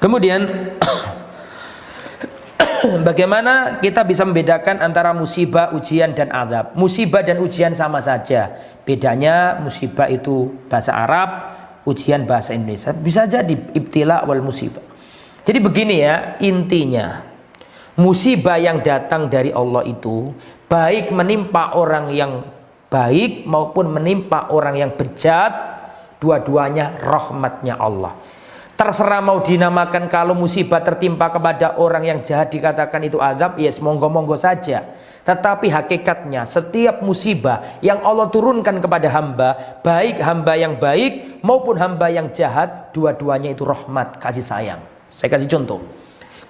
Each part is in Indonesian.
Kemudian bagaimana kita bisa membedakan antara musibah, ujian, dan azab? Musibah dan ujian sama saja. Bedanya musibah itu bahasa Arab, ujian bahasa Indonesia. Bisa jadi ibtila wal musibah. Jadi begini ya, intinya musibah yang datang dari Allah itu baik menimpa orang yang baik maupun menimpa orang yang bejat, dua-duanya rahmatnya Allah. Terserah mau dinamakan, kalau musibah tertimpa kepada orang yang jahat dikatakan itu azab, yes, monggo-monggo saja. Tetapi hakikatnya setiap musibah yang Allah turunkan kepada hamba, baik hamba yang baik maupun hamba yang jahat, dua-duanya itu rahmat, kasih sayang. Saya kasih contoh.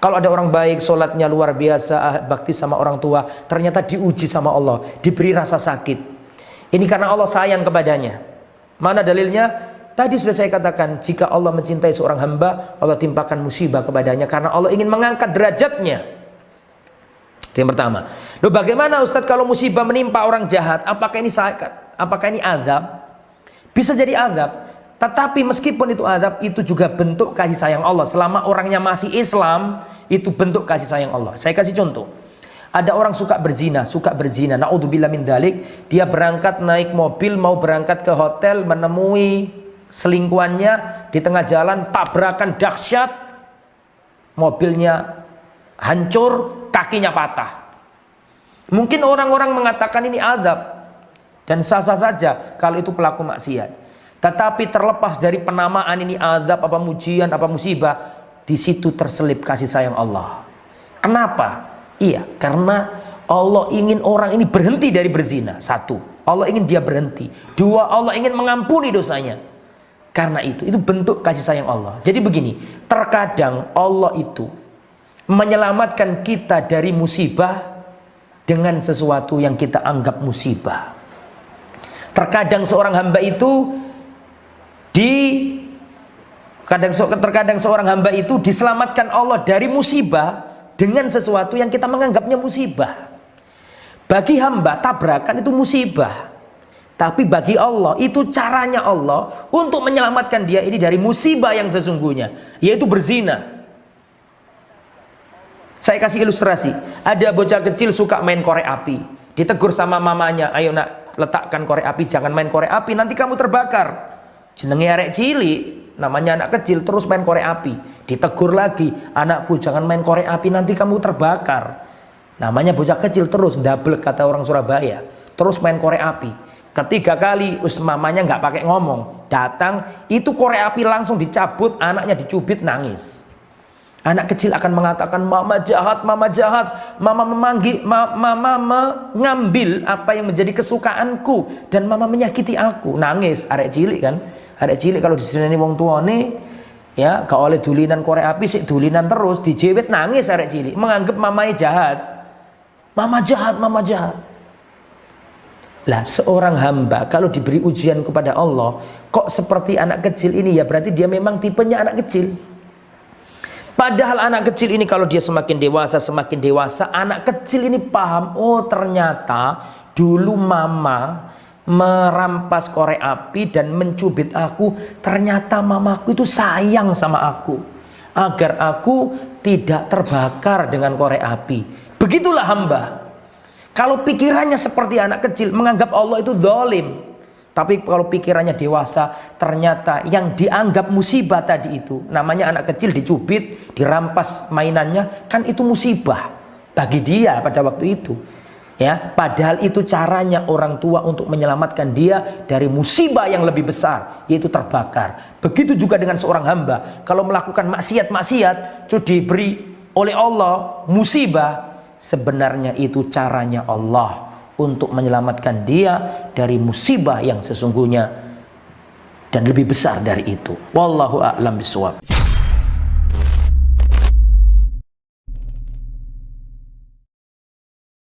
Kalau ada orang baik, sholatnya luar biasa, bakti sama orang tua, ternyata diuji sama Allah, diberi rasa sakit. Ini karena Allah sayang kepadanya. Mana dalilnya? Tadi sudah saya katakan, jika Allah mencintai seorang hamba, Allah timpakan musibah kepadanya karena Allah ingin mengangkat derajatnya. Itu yang pertama. Loh, bagaimana Ustadz kalau musibah menimpa orang jahat? Apakah ini sakit? Apakah ini azab? Bisa jadi azab. Tetapi meskipun itu azab, itu juga bentuk kasih sayang Allah. Selama orangnya masih Islam, itu bentuk kasih sayang Allah. Saya kasih contoh. Ada orang suka berzina. Naudzubillah min dzalik. Dia berangkat naik mobil, mau berangkat ke hotel, menemui selingkuhannya di tengah jalan, tabrakan dahsyat, mobilnya hancur, kakinya patah. Mungkin orang-orang mengatakan ini azab, dan sah-sah saja kalau itu pelaku maksiat. Tetapi terlepas dari penamaan ini azab apa ujian apa musibah, di situ terselip kasih sayang Allah. Kenapa? Iya, karena Allah ingin orang ini berhenti dari berzina. Satu, Allah ingin dia berhenti. Dua, Allah ingin mengampuni dosanya. Karena itu bentuk kasih sayang Allah. Jadi begini, terkadang Allah itu menyelamatkan kita dari musibah dengan sesuatu yang kita anggap musibah. Terkadang seorang hamba itu terkadang seorang hamba itu diselamatkan Allah dari musibah dengan sesuatu yang kita menganggapnya musibah. Bagi hamba tabrakan itu musibah. Tapi bagi Allah itu caranya Allah untuk menyelamatkan dia ini dari musibah yang sesungguhnya, yaitu berzina. Saya kasih ilustrasi. Ada bocah kecil suka main korek api. Ditegur sama mamanya, ayo nak, letakkan korek api, jangan main korek api, nanti kamu terbakar. Jenenge arek cilik, namanya anak kecil, terus main korek api. Ditegur lagi, anakku jangan main korek api, nanti kamu terbakar. Namanya bocah kecil, terus double kata orang Surabaya, terus main korek api. Ketiga kali mamanya nggak pakai ngomong, datang, itu korek api langsung dicabut, anaknya dicubit, nangis. Anak kecil akan mengatakan, mama jahat, mama mama mengambil apa yang menjadi kesukaanku dan mama menyakiti aku. Nangis, arek cilik kan. Arek cilik kalau diseneni wong tuane, ya gak oleh dulinan korek api, sik dulinan terus, dijewet, nangis arek cilik, menganggap mamanya jahat. Mama jahat. Lah, seorang hamba kalau diberi ujian kepada Allah kok seperti anak kecil ini, ya berarti dia memang tipenya anak kecil. Padahal anak kecil ini kalau dia semakin dewasa, anak kecil ini paham, oh ternyata dulu mama merampas korek api dan mencubit aku, ternyata mamaku itu sayang sama aku agar aku tidak terbakar dengan korek api. Begitulah hamba. Kalau pikirannya seperti anak kecil, menganggap Allah itu zalim. Tapi kalau pikirannya dewasa, ternyata yang dianggap musibah tadi itu, namanya anak kecil dicubit, dirampas mainannya, kan itu musibah bagi dia pada waktu itu. Ya, padahal itu caranya orang tua untuk menyelamatkan dia dari musibah yang lebih besar, yaitu terbakar. Begitu juga dengan seorang hamba, kalau melakukan maksiat, itu diberi oleh Allah musibah, sebenarnya itu caranya Allah untuk menyelamatkan dia dari musibah yang sesungguhnya dan lebih besar dari itu. Wallahu a'lam bishawab.